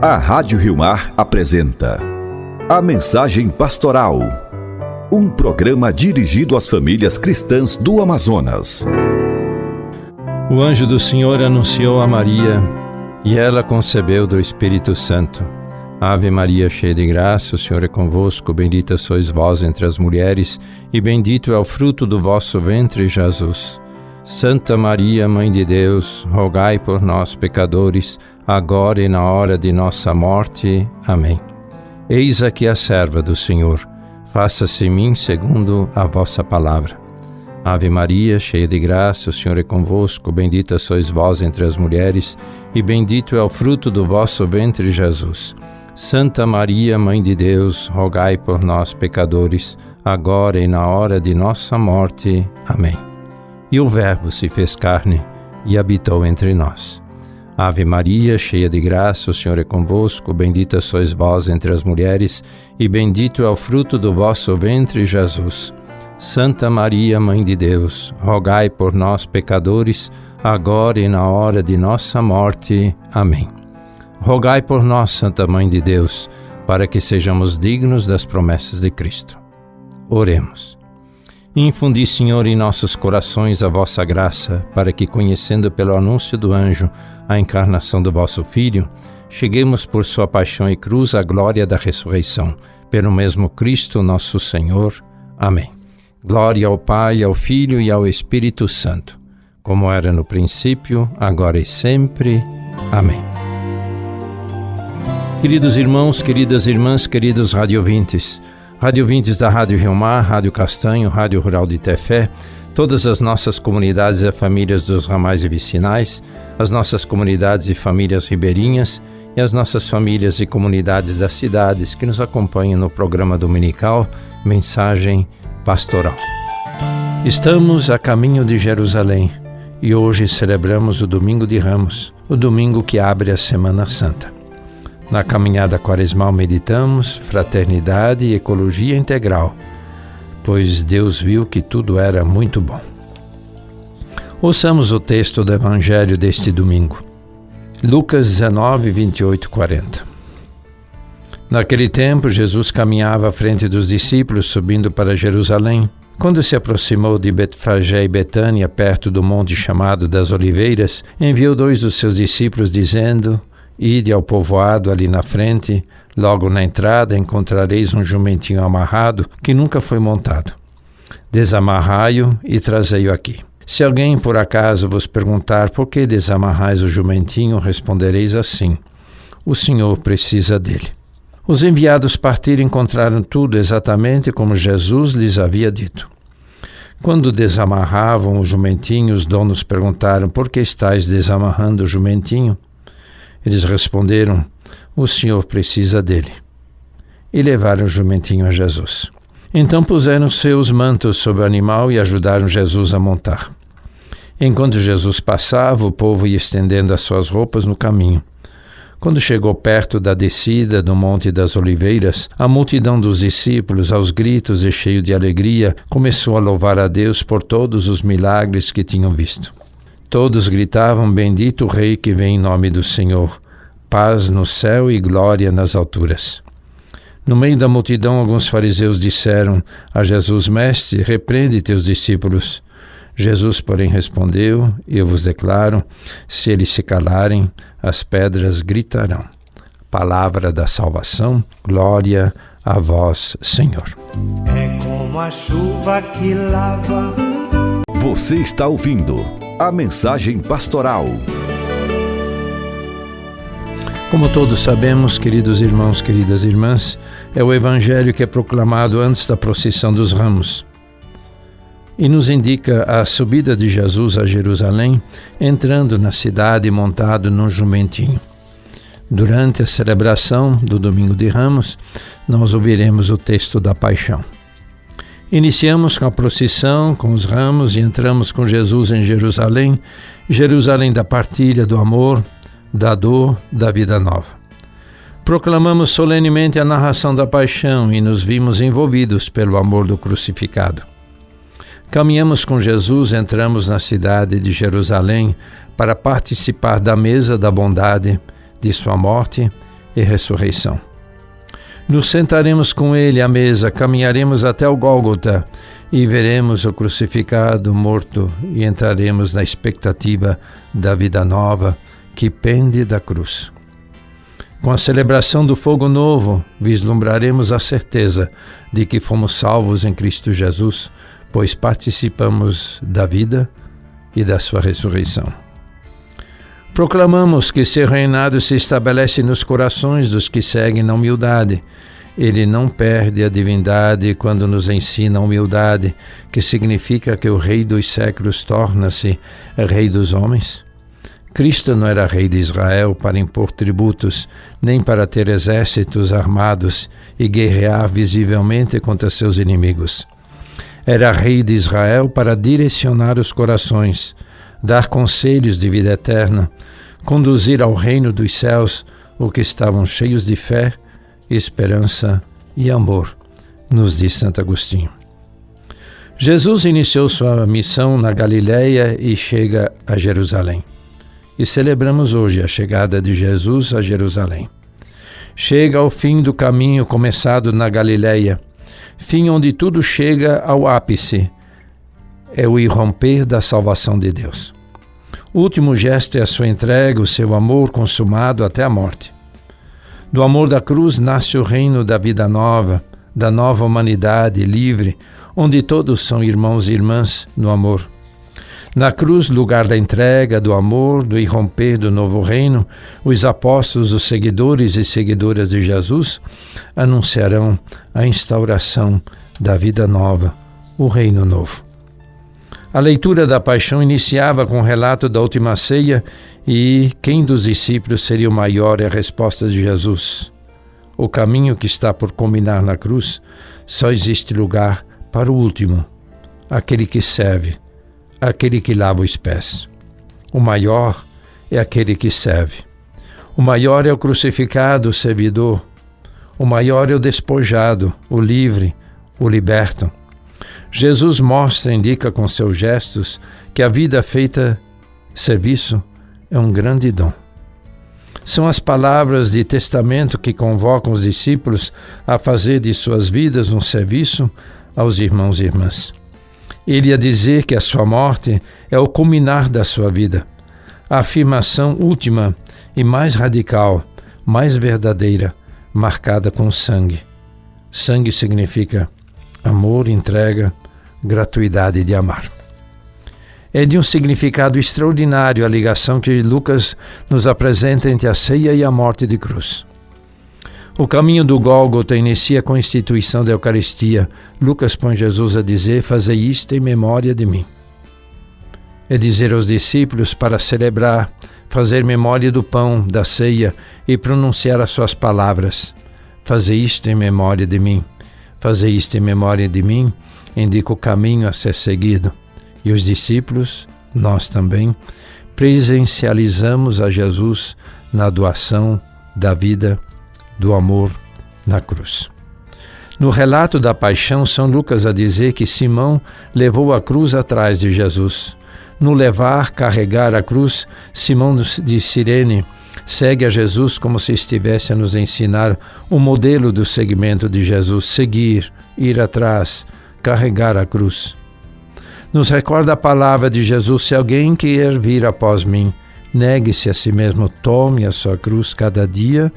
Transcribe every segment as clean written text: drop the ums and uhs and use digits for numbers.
A Rádio Rio Mar apresenta A Mensagem Pastoral, um programa dirigido às famílias cristãs do Amazonas. O anjo do Senhor anunciou a Maria, e ela concebeu do Espírito Santo. Ave Maria, cheia de graça, o Senhor é convosco, bendita sois vós entre as mulheres, e bendito é o fruto do vosso ventre, Jesus. Santa Maria, Mãe de Deus, rogai por nós, pecadores, agora e na hora de nossa morte. Amém. Eis aqui a serva do Senhor, faça-se em mim segundo a vossa palavra. Ave Maria, cheia de graça, o Senhor é convosco, bendita sois vós entre as mulheres, e bendito é o fruto do vosso ventre, Jesus. Santa Maria, Mãe de Deus, rogai por nós, pecadores, agora e na hora de nossa morte. Amém. E o Verbo se fez carne e habitou entre nós. Ave Maria, cheia de graça, o Senhor é convosco, bendita sois vós entre as mulheres, e bendito é o fruto do vosso ventre, Jesus. Santa Maria, Mãe de Deus, rogai por nós, pecadores, agora e na hora de nossa morte. Amém. Rogai por nós, Santa Mãe de Deus, para que sejamos dignos das promessas de Cristo. Oremos. Infundi, Senhor, em nossos corações a vossa graça, para que, conhecendo pelo anúncio do anjo a encarnação do vosso Filho, cheguemos por sua paixão e cruz à glória da ressurreição. Pelo mesmo Cristo, nosso Senhor. Amém. Glória ao Pai, ao Filho e ao Espírito Santo, como era no princípio, agora e sempre. Amém. Queridos irmãos, queridas irmãs, queridos radiovintes da Rádio Rio Mar, Rádio Castanho, Rádio Rural de Tefé, todas as nossas comunidades e famílias dos ramais e vicinais, as nossas comunidades e famílias ribeirinhas e as nossas famílias e comunidades das cidades que nos acompanham no programa dominical Mensagem Pastoral. Estamos a caminho de Jerusalém e hoje celebramos o Domingo de Ramos, o domingo que abre a Semana Santa. Na caminhada quaresmal meditamos fraternidade e ecologia integral, pois Deus viu que tudo era muito bom. Ouçamos o texto do Evangelho deste domingo. Lucas 19, 28, 40. Naquele tempo, Jesus caminhava à frente dos discípulos, subindo para Jerusalém. Quando se aproximou de Betfagé e Betânia, perto do monte chamado das Oliveiras, enviou 2 dos seus discípulos, dizendo: Ide ao povoado ali na frente, logo na entrada encontrareis um jumentinho amarrado que nunca foi montado. Desamarrai-o e trazei-o aqui. Se alguém por acaso vos perguntar por que desamarrais o jumentinho, respondereis assim: o Senhor precisa dele. Os enviados partiram e encontraram tudo exatamente como Jesus lhes havia dito. Quando desamarravam o jumentinho, os donos perguntaram: por que estáis desamarrando o jumentinho? Eles responderam: o Senhor precisa dele. E levaram o jumentinho a Jesus. Então puseram seus mantos sobre o animal e ajudaram Jesus a montar. Enquanto Jesus passava, o povo ia estendendo as suas roupas no caminho. Quando chegou perto da descida do Monte das Oliveiras, a multidão dos discípulos, aos gritos e cheio de alegria, começou a louvar a Deus por todos os milagres que tinham visto. Todos gritavam: bendito o Rei que vem em nome do Senhor, paz no céu e glória nas alturas. No meio da multidão, alguns fariseus disseram a Jesus: Mestre, repreende teus discípulos. Jesus, porém, respondeu: eu vos declaro, se eles se calarem, as pedras gritarão. Palavra da salvação, glória a vós, Senhor. É como a chuva que lava. Você está ouvindo A Mensagem Pastoral. Como todos sabemos, queridos irmãos, queridas irmãs, é o Evangelho que é proclamado antes da procissão dos Ramos e nos indica a subida de Jesus a Jerusalém, entrando na cidade montado num jumentinho. Durante a celebração do Domingo de Ramos, nós ouviremos o texto da Paixão. Iniciamos com a procissão, com os ramos, e entramos com Jesus em Jerusalém, Jerusalém da partilha, do amor, da dor, da vida nova. Proclamamos solenemente a narração da paixão e nos vimos envolvidos pelo amor do crucificado. Caminhamos com Jesus, entramos na cidade de Jerusalém para participar da mesa da bondade, de sua morte e ressurreição. Nos sentaremos com ele à mesa, caminharemos até o Gólgota e veremos o crucificado, morto, e entraremos na expectativa da vida nova que pende da cruz. Com a celebração do fogo novo, vislumbraremos a certeza de que fomos salvos em Cristo Jesus, pois participamos da vida e da sua ressurreição. Proclamamos que seu reinado se estabelece nos corações dos que seguem na humildade. Ele não perde a divindade quando nos ensina a humildade, que significa que o Rei dos séculos torna-se Rei dos homens. Cristo não era Rei de Israel para impor tributos, nem para ter exércitos armados e guerrear visivelmente contra seus inimigos. Era Rei de Israel para direcionar os corações, dar conselhos de vida eterna, conduzir ao reino dos céus os que estavam cheios de fé, esperança e amor, nos diz Santo Agostinho. Jesus iniciou sua missão na Galileia e chega a Jerusalém. E celebramos hoje a chegada de Jesus a Jerusalém. Chega ao fim do caminho começado na Galileia, fim onde tudo chega ao ápice. É o irromper da salvação de Deus. O último gesto é a sua entrega, o seu amor consumado até a morte. Do amor da cruz nasce o reino da vida nova, da nova humanidade livre, onde todos são irmãos e irmãs no amor. Na cruz, lugar da entrega, do amor, do irromper do novo reino, os apóstolos, os seguidores e seguidoras de Jesus, anunciarão a instauração da vida nova, o reino novo. A leitura da paixão iniciava com o relato da última ceia e quem dos discípulos seria o maior é a resposta de Jesus. O caminho que está por culminar na cruz, só existe lugar para o último, aquele que serve, aquele que lava os pés. O maior é aquele que serve. O maior é o crucificado, o servidor. O maior é o despojado, o livre, o liberto. Jesus mostra e indica com seus gestos que a vida feita serviço é um grande dom. São as palavras de testamento que convocam os discípulos a fazer de suas vidas um serviço aos irmãos e irmãs. Ele ia dizer que a sua morte é o culminar da sua vida, a afirmação última e mais radical, mais verdadeira, marcada com sangue. Sangue significa amor, entrega, gratuidade de amar. É de um significado extraordinário a ligação que Lucas nos apresenta entre a ceia e a morte de cruz. O caminho do Gólgota inicia com a instituição da Eucaristia. Lucas põe Jesus a dizer: fazei isto em memória de mim. É dizer aos discípulos para celebrar, fazer memória do pão, da ceia e pronunciar as suas palavras. Fazei isto em memória de mim. Fazer isto em memória de mim indica o caminho a ser seguido. E os discípulos, nós também, presencializamos a Jesus na doação da vida, do amor na cruz. No relato da paixão, São Lucas a dizer que Simão levou a cruz atrás de Jesus. No levar, carregar a cruz, Simão de Cirene segue a Jesus como se estivesse a nos ensinar o modelo do seguimento de Jesus: seguir, ir atrás, carregar a cruz. Nos recorda a palavra de Jesus: se alguém quer vir após mim, negue-se a si mesmo, tome a sua cruz cada dia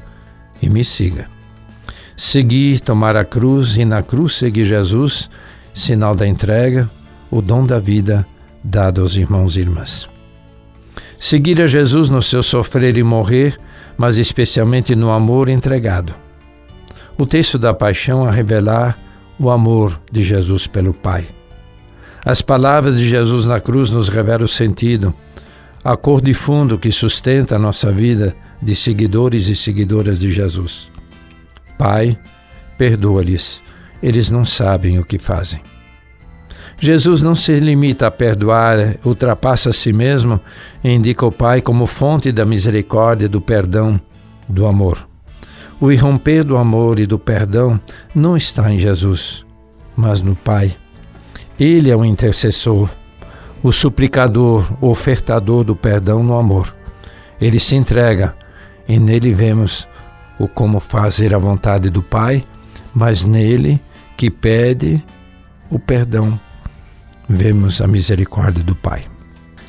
e me siga. Seguir, tomar a cruz e na cruz seguir Jesus, sinal da entrega, o dom da vida dado aos irmãos e irmãs. Seguir a Jesus no seu sofrer e morrer, mas especialmente no amor entregado. O texto da paixão a revelar o amor de Jesus pelo Pai. As palavras de Jesus na cruz nos revelam o sentido, a cor de fundo que sustenta a nossa vida de seguidores e seguidoras de Jesus. Pai, perdoa-lhes, eles não sabem o que fazem. Jesus não se limita a perdoar, ultrapassa a si mesmo e indica o Pai como fonte da misericórdia, do perdão, do amor. O irromper do amor e do perdão não está em Jesus, mas no Pai. Ele é o intercessor, o suplicador, o ofertador do perdão no amor. Ele se entrega e nele vemos o como fazer a vontade do Pai, mas nele que pede o perdão, vemos a misericórdia do Pai.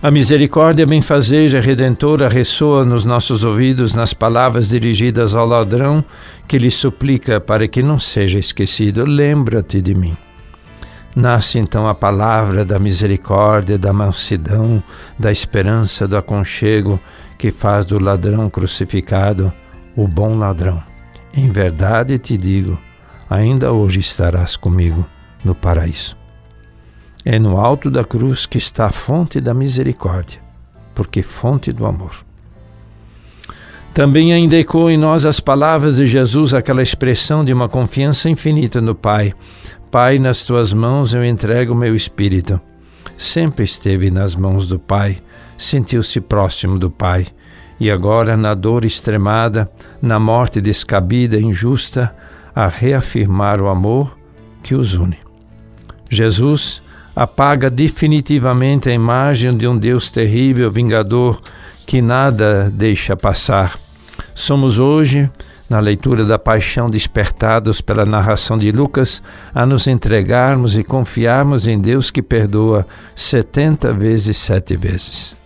A misericórdia benfazeja e redentora ressoa nos nossos ouvidos nas palavras dirigidas ao ladrão que lhe suplica para que não seja esquecido: lembra-te de mim. Nasce então a palavra da misericórdia, da mansidão, da esperança, do aconchego que faz do ladrão crucificado o bom ladrão. Em verdade te digo, ainda hoje estarás comigo no paraíso. É no alto da cruz que está a fonte da misericórdia, porque fonte do amor. Também ainda ecoam em nós as palavras de Jesus, aquela expressão de uma confiança infinita no Pai. Pai, nas tuas mãos eu entrego o meu espírito. Sempre esteve nas mãos do Pai, sentiu-se próximo do Pai, e agora, na dor extremada, na morte descabida e injusta, a reafirmar o amor que os une. Jesus apaga definitivamente a imagem de um Deus terrível, vingador, que nada deixa passar. Somos hoje, na leitura da paixão, despertados pela narração de Lucas, a nos entregarmos e confiarmos em Deus que perdoa 70 vezes 7 vezes.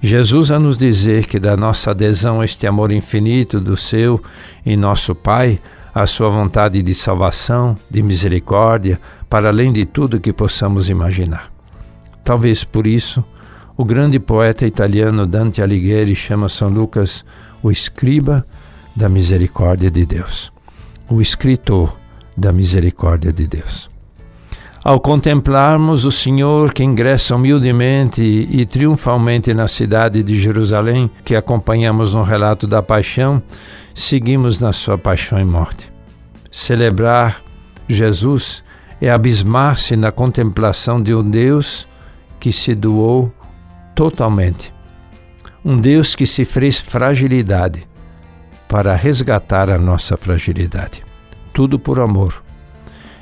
Jesus a nos dizer que da nossa adesão a este amor infinito do seu e nosso Pai, a sua vontade de salvação, de misericórdia, para além de tudo que possamos imaginar. Talvez por isso, o grande poeta italiano Dante Alighieri chama São Lucas o escriba da misericórdia de Deus, o escritor da misericórdia de Deus. Ao contemplarmos o Senhor que ingressa humildemente e triunfalmente na cidade de Jerusalém, que acompanhamos no relato da paixão, seguimos na sua paixão e morte. Celebrar Jesus é abismar-se na contemplação de um Deus que se doou totalmente. Um Deus que se fez fragilidade para resgatar a nossa fragilidade. Tudo por amor.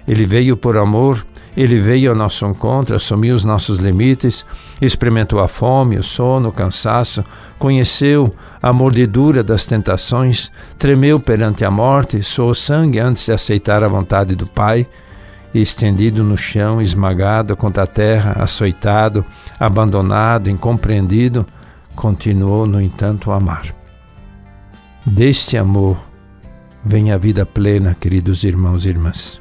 Ele veio por amor, ele veio ao nosso encontro, assumiu os nossos limites, experimentou a fome, o sono, o cansaço, conheceu a mordidura das tentações, tremeu perante a morte, suou sangue antes de aceitar a vontade do Pai, e estendido no chão, esmagado contra a terra, açoitado, abandonado, incompreendido, continuou, no entanto, a amar. Deste amor vem a vida plena, queridos irmãos e irmãs.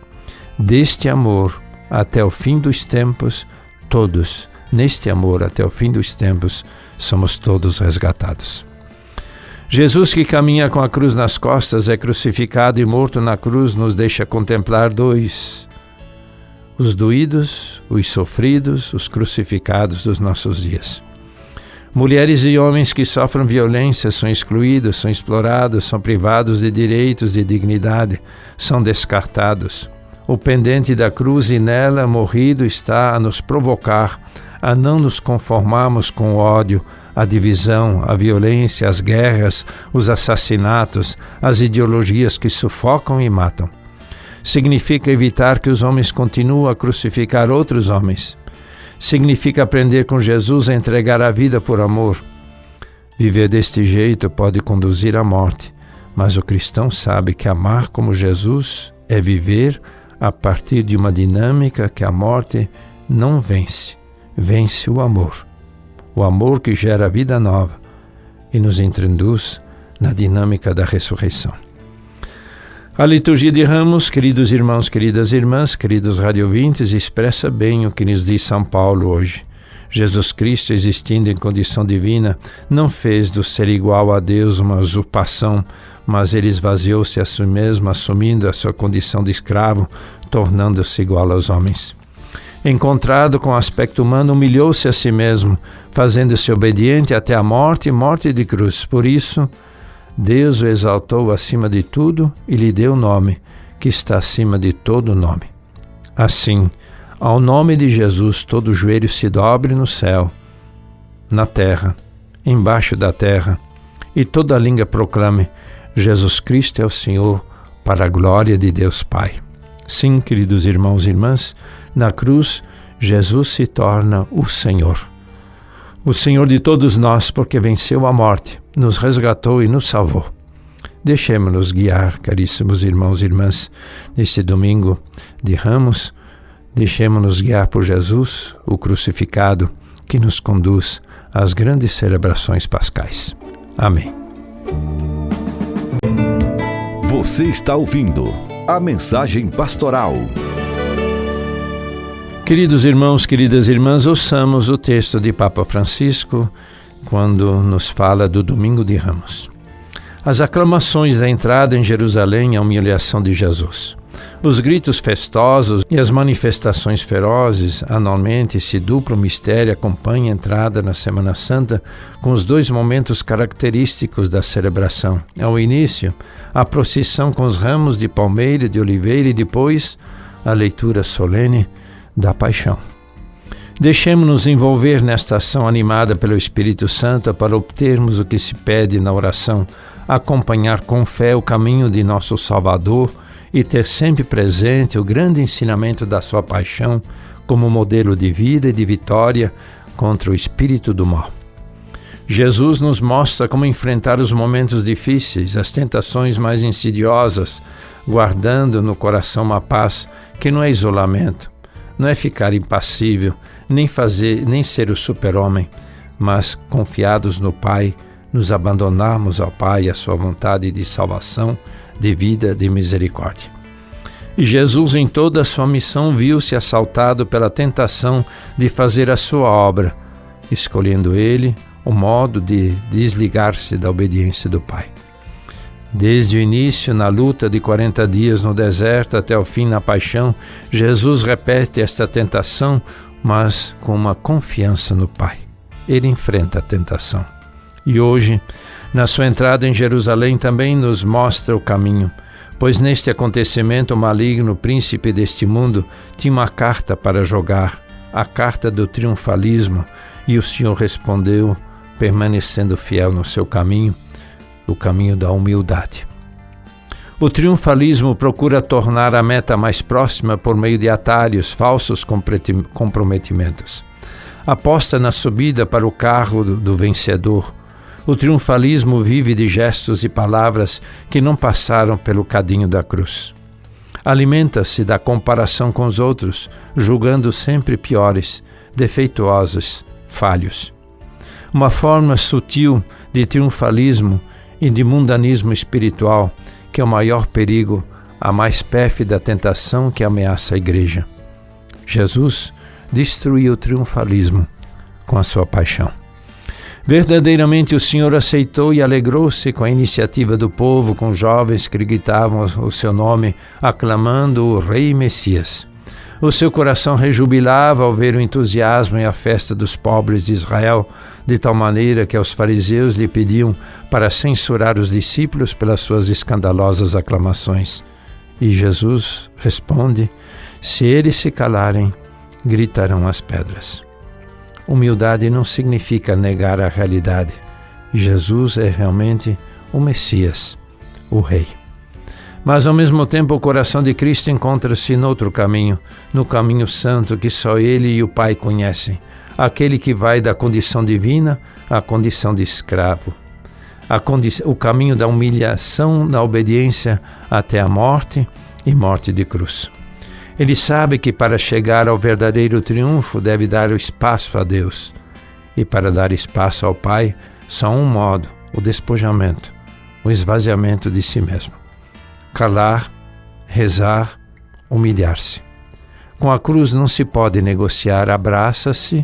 Deste amor, até o fim dos tempos, todos, neste amor, até o fim dos tempos, somos todos resgatados. Jesus, que caminha com a cruz nas costas, é crucificado e morto na cruz, nos deixa contemplar dois: os doídos, os sofridos, os crucificados dos nossos dias. Mulheres e homens que sofrem violência, são excluídos, são explorados, são privados de direitos, de dignidade, são descartados. O pendente da cruz e nela morrido está a nos provocar a não nos conformarmos com o ódio, a divisão, a violência, as guerras, os assassinatos, as ideologias que sufocam e matam. Significa evitar que os homens continuem a crucificar outros homens. Significa aprender com Jesus a entregar a vida por amor. Viver deste jeito pode conduzir à morte, mas o cristão sabe que amar como Jesus é viver a partir de uma dinâmica que a morte não vence. Vence o amor que gera vida nova e nos introduz na dinâmica da ressurreição. A liturgia de Ramos, queridos irmãos, queridas irmãs, queridos radiovintes, expressa bem o que nos diz São Paulo hoje. Jesus Cristo, existindo em condição divina, não fez do ser igual a Deus uma usurpação, mas ele esvaziou-se a si mesmo, assumindo a sua condição de escravo, tornando-se igual aos homens. Encontrado com o aspecto humano, humilhou-se a si mesmo, fazendo-se obediente até a morte e morte de cruz. Por isso, Deus o exaltou acima de tudo e lhe deu o nome que está acima de todo nome. Assim, ao nome de Jesus, todo joelho se dobre no céu, na terra, embaixo da terra, e toda língua proclame: Jesus Cristo é o Senhor, para a glória de Deus Pai. Sim, queridos irmãos e irmãs, na cruz, Jesus se torna o Senhor de todos nós, porque venceu a morte, nos resgatou e nos salvou. Deixemos-nos guiar, caríssimos irmãos e irmãs, neste domingo de Ramos. Deixemos-nos guiar por Jesus, o crucificado, que nos conduz às grandes celebrações pascais. Amém. Você está ouvindo a Mensagem Pastoral. Queridos irmãos, queridas irmãs, ouçamos o texto de Papa Francisco quando nos fala do Domingo de Ramos. As aclamações da entrada em Jerusalém à humilhação de Jesus. Os gritos festosos e as manifestações ferozes, anualmente esse duplo mistério acompanha a entrada na Semana Santa com os dois momentos característicos da celebração. Ao início, a procissão com os ramos de palmeira e de oliveira e depois a leitura solene da Paixão. Deixemos-nos envolver nesta ação animada pelo Espírito Santo para obtermos o que se pede na oração, acompanhar com fé o caminho de nosso Salvador e ter sempre presente o grande ensinamento da sua paixão como modelo de vida e de vitória contra o espírito do mal. Jesus nos mostra como enfrentar os momentos difíceis, as tentações mais insidiosas, guardando no coração uma paz que não é isolamento, não é ficar impassível, nem ser o super-homem, mas confiados no Pai, nos abandonarmos ao Pai e à sua vontade de salvação, de vida, de misericórdia. E Jesus, em toda a sua missão, viu-se assaltado pela tentação de fazer a sua obra, escolhendo ele o modo de desligar-se da obediência do Pai. Desde o início, na luta de 40 dias no deserto até o fim na paixão, Jesus repete esta tentação, mas com uma confiança no Pai. Ele enfrenta a tentação. E hoje, na sua entrada em Jerusalém, também nos mostra o caminho, pois neste acontecimento o maligno príncipe deste mundo tinha uma carta para jogar, a carta do triunfalismo, e o Senhor respondeu, permanecendo fiel no seu caminho, o caminho da humildade. O triunfalismo procura tornar a meta mais próxima por meio de atalhos, falsos comprometimentos. Aposta na subida para o carro do vencedor. O triunfalismo vive de gestos e palavras que não passaram pelo cadinho da cruz. Alimenta-se da comparação com os outros, julgando sempre piores, defeituosos, falhos. Uma forma sutil de triunfalismo e de mundanismo espiritual, que é o maior perigo, a mais pérfida tentação que ameaça a Igreja. Jesus destruiu o triunfalismo com a sua paixão. Verdadeiramente o Senhor aceitou e alegrou-se com a iniciativa do povo, com jovens que gritavam o seu nome, aclamando o Rei Messias. O seu coração rejubilava ao ver o entusiasmo e a festa dos pobres de Israel, de tal maneira que os fariseus lhe pediam para censurar os discípulos pelas suas escandalosas aclamações. E Jesus responde: se eles se calarem, gritarão as pedras. Humildade não significa negar a realidade. Jesus é realmente o Messias, o Rei. Mas ao mesmo tempo o coração de Cristo encontra-se noutro caminho, no caminho santo que só Ele e o Pai conhecem, aquele que vai da condição divina à condição de escravo, o caminho da humilhação, da obediência até a morte e morte de cruz. Ele sabe que para chegar ao verdadeiro triunfo deve dar o espaço a Deus. E para dar espaço ao Pai, só um modo, o despojamento, o esvaziamento de si mesmo. Calar, rezar, humilhar-se. Com a cruz não se pode negociar, abraça-se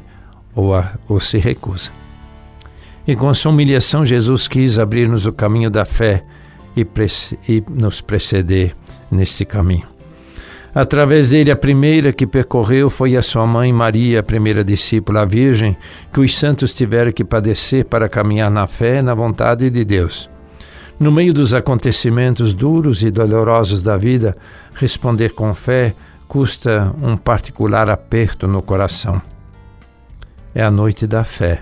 ou se recusa. E com a sua humilhação Jesus quis abrir-nos o caminho da fé e nos preceder neste caminho. Através dele, a primeira que percorreu foi a sua mãe Maria, a primeira discípula, a Virgem, que os santos tiveram que padecer para caminhar na fé e na vontade de Deus. No meio dos acontecimentos duros e dolorosos da vida, responder com fé custa um particular aperto no coração. É a noite da fé.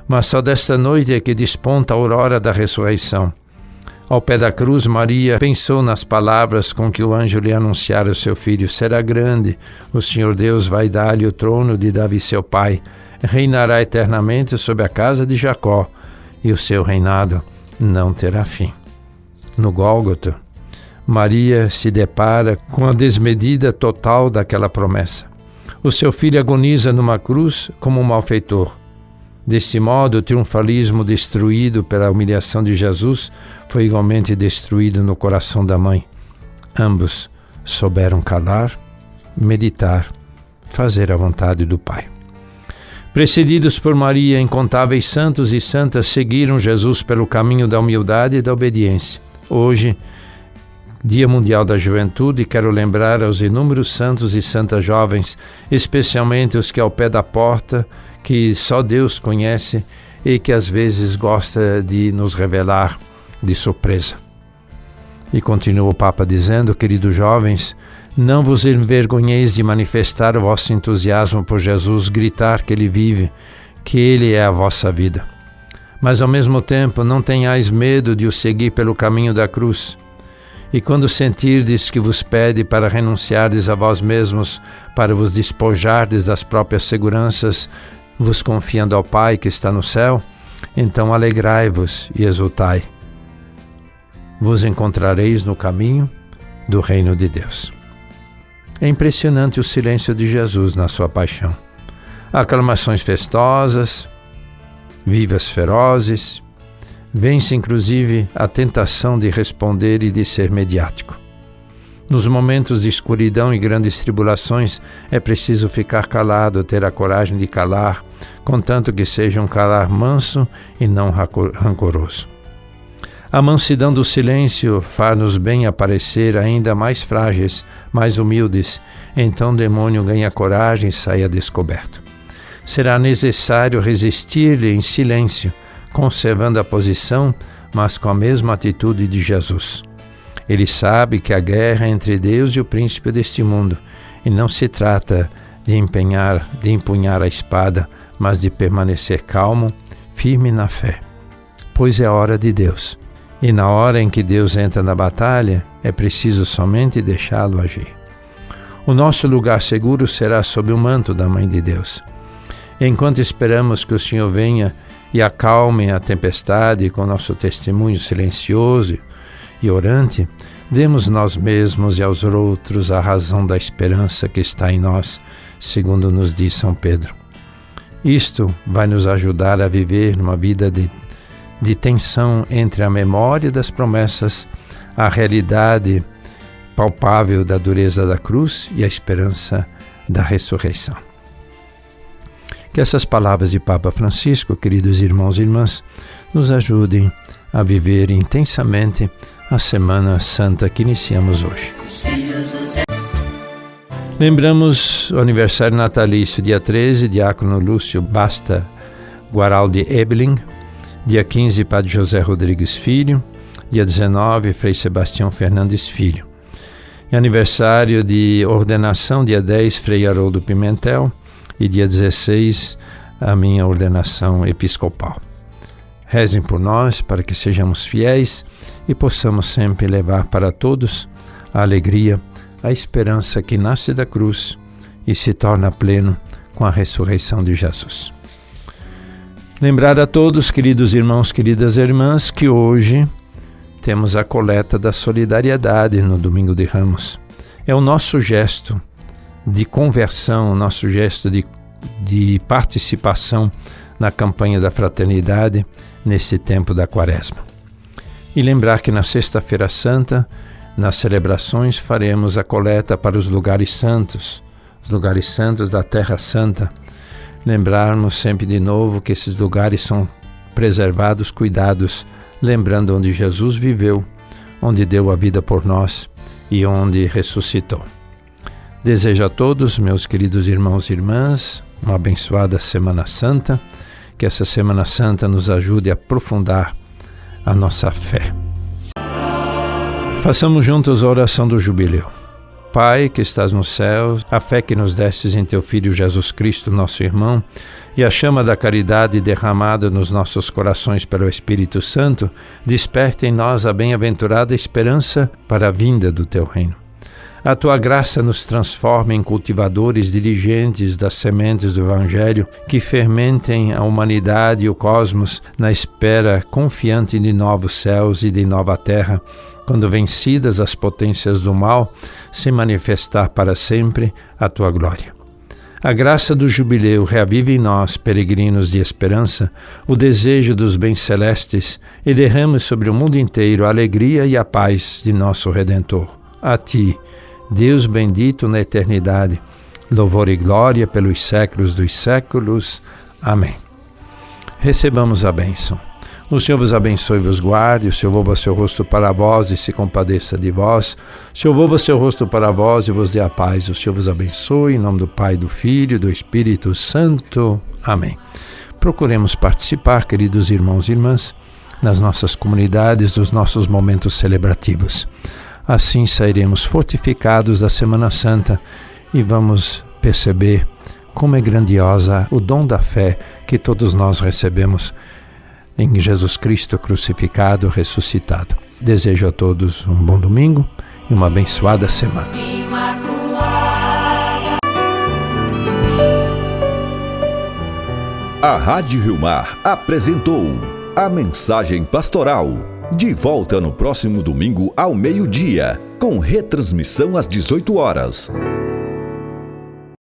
Mas só desta noite é que desponta a aurora da ressurreição. Ao pé da cruz, Maria pensou nas palavras com que o anjo lhe anunciara o seu filho. Será grande, o Senhor Deus vai dar-lhe o trono de Davi seu pai. Reinará eternamente sobre a casa de Jacó, e o seu reinado não terá fim. no Gólgota, Maria se depara com a desmedida total daquela promessa. O seu filho agoniza numa cruz como um malfeitor. Deste modo, o triunfalismo destruído pela humilhação de Jesus foi igualmente destruído no coração da mãe. Ambos souberam calar, meditar, fazer a vontade do Pai. Precedidos por Maria, incontáveis santos e santas seguiram Jesus pelo caminho da humildade e da obediência. Hoje, Dia Mundial da Juventude, quero lembrar aos inúmeros santos e santas jovens, especialmente os que ao pé da porta, que só Deus conhece e que às vezes gosta de nos revelar de surpresa. E continua o Papa dizendo: queridos jovens, não vos envergonheis de manifestar o vosso entusiasmo por Jesus, gritar que Ele vive, que Ele é a vossa vida. Mas ao mesmo tempo não tenhais medo de o seguir pelo caminho da cruz. E quando sentirdes que vos pede para renunciardes a vós mesmos, para vos despojardes das próprias seguranças, vos confiando ao Pai que está no céu, então alegrai-vos e exultai. Vos encontrareis no caminho do reino de Deus. É impressionante o silêncio de Jesus na sua paixão. Aclamações festosas, vivas ferozes, vence inclusive a tentação de responder e de ser mediático. Nos momentos de escuridão e grandes tribulações, é preciso ficar calado, ter a coragem de calar, contanto que seja um calar manso e não rancoroso. A mansidão do silêncio faz-nos bem aparecer ainda mais frágeis, mais humildes, então o demônio ganha coragem e sai a descoberto. Será necessário resistir-lhe em silêncio, conservando a posição, mas com a mesma atitude de Jesus. Ele sabe que a guerra é entre Deus e o príncipe deste mundo, e não se trata de empunhar a espada, mas de permanecer calmo, firme na fé. Pois é a hora de Deus, e na hora em que Deus entra na batalha, é preciso somente deixá-lo agir. O nosso lugar seguro será sob o manto da Mãe de Deus. Enquanto esperamos que o Senhor venha e acalme a tempestade com nosso testemunho silencioso e orante, demos nós mesmos e aos outros a razão da esperança que está em nós, segundo nos diz São Pedro. Isto vai nos ajudar a viver numa vida de tensão entre a memória das promessas, a realidade palpável da dureza da cruz e a esperança da ressurreição. Que essas palavras de Papa Francisco, queridos irmãos e irmãs, nos ajudem a viver intensamente a Semana Santa que iniciamos hoje. Lembramos o aniversário natalício, dia 13, Diácono Lúcio Basta Guaraldi Ebeling, dia 15, Padre José Rodrigues Filho, dia 19, Frei Sebastião Fernandes Filho. E aniversário de ordenação, dia 10, Frei Haroldo Pimentel, e dia 16, a minha ordenação episcopal. Rezem por nós para que sejamos fiéis e possamos sempre levar para todos a alegria, a esperança que nasce da cruz e se torna pleno com a ressurreição de Jesus. Lembrar a todos, queridos irmãos, queridas irmãs, que hoje temos a coleta da solidariedade no Domingo de Ramos. É o nosso gesto de conversão, o nosso gesto de participação na campanha da fraternidade nesse tempo da Quaresma. E lembrar que na Sexta-feira Santa, nas celebrações, faremos a coleta para os lugares santos da Terra Santa. Lembrarmos sempre de novo que esses lugares são preservados, cuidados, lembrando onde Jesus viveu, onde deu a vida por nós e onde ressuscitou. Desejo a todos, meus queridos irmãos e irmãs, uma abençoada Semana Santa, que essa Semana Santa nos ajude a aprofundar a nossa fé. Façamos juntos a oração do jubileu. Pai, que estás nos céus, a fé que nos destes em teu Filho Jesus Cristo, nosso irmão, e a chama da caridade derramada nos nossos corações pelo Espírito Santo, desperta em nós a bem-aventurada esperança para a vinda do teu reino. A tua graça nos transforma em cultivadores diligentes das sementes do Evangelho que fermentem a humanidade e o cosmos na espera confiante de novos céus e de nova terra, quando vencidas as potências do mal, se manifestar para sempre a tua glória. A graça do jubileu reavive em nós, peregrinos de esperança, o desejo dos bens celestes e derrame sobre o mundo inteiro a alegria e a paz de nosso Redentor. A ti, Deus bendito na eternidade, louvor e glória pelos séculos dos séculos. Amém. Recebamos a bênção. O Senhor vos abençoe e vos guarde, o Senhor volva seu rosto para vós e se compadeça de vós, o Senhor volva seu rosto para vós e vos dê a paz, o Senhor vos abençoe, em nome do Pai, do Filho e do Espírito Santo. Amém. Procuremos participar, queridos irmãos e irmãs, nas nossas comunidades, dos nossos momentos celebrativos. Assim sairemos fortificados da Semana Santa e vamos perceber como é grandiosa o dom da fé que todos nós recebemos em Jesus Cristo crucificado, ressuscitado. Desejo a todos um bom domingo e uma abençoada semana. A Rádio Rio Mar apresentou a Mensagem Pastoral. De volta no próximo domingo ao meio-dia, com retransmissão às 18 horas.